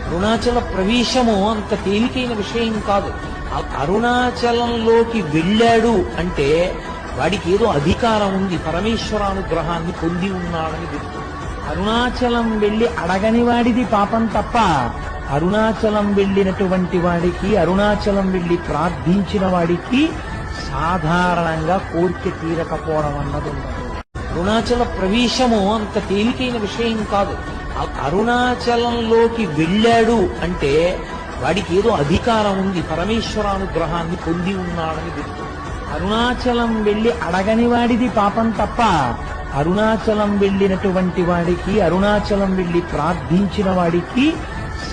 అరుణాచల ప్రవేశము అంత తేలికైన విషయం కాదు. అరుణాచలంలోకి వెళ్ళాడు అంటే వాడికి ఏదో అధికారం ఉంది, పరమేశ్వరానుగ్రహాన్ని పొంది ఉన్నాడని గుర్తు. అరుణాచలం వెళ్లి అడగని వాడిది పాపం తప్ప, అరుణాచలం వెళ్ళినటువంటి వాడికి, అరుణాచలం వెళ్లి ప్రార్థించిన వాడికి సాధారణంగా కోరిక తీరకపోవడం అన్నది ఉండదు. అరుణాచల ప్రవేశము అంత తేలికైన విషయం కాదు. అరుణాచలంలోకి వెళ్ళాడు అంటే వాడికి ఏదో అధికారం ఉంది, పరమేశ్వరానుగ్రహాన్ని పొంది ఉన్నాడని గుర్తు. అరుణాచలం వెళ్లి అడగని వాడిది పాపం తప్ప, అరుణాచలం వెళ్ళినటువంటి వాడికి, అరుణాచలం వెళ్లి ప్రార్థించిన వాడికి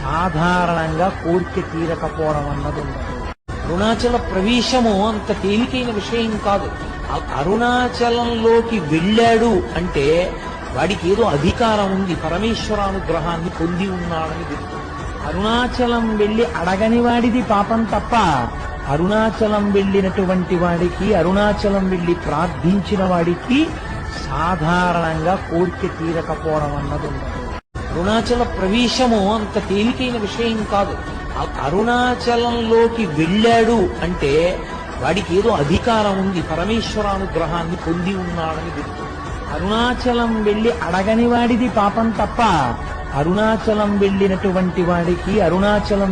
సాధారణంగా కోరిక తీరకపోవడం అన్నది ఉండదు. అరుణాచల ప్రవేశము అంత తేలికైన విషయం కాదు. అరుణాచలంలోకి వెళ్ళాడు అంటే వాడికి ఏదో అధికారం ఉంది, పరమేశ్వరానుగ్రహాన్ని పొంది ఉన్నాడని గుర్తు. అరుణాచలం వెళ్లి అడగని వాడిది పాపం తప్ప, అరుణాచలం వెళ్ళినటువంటి వాడికి, అరుణాచలం వెళ్లి ప్రార్థించిన వాడికి సాధారణంగా కోరిక తీరకపోవడం అన్నది ఉండదు. అరుణాచల ప్రవేశము అంత తేలికైన విషయం కాదు. అరుణాచలంలోకి వెళ్ళాడు అంటే వాడికి ఏదో అధికారం ఉంది, పరమేశ్వరానుగ్రహాన్ని పొంది ఉన్నాడని గుర్తు. అరుణాచలం వెళ్లి అడగని వాడిది పాపం తప్ప, అరుణాచలం వెళ్ళినటువంటి వాడికి, అరుణాచలం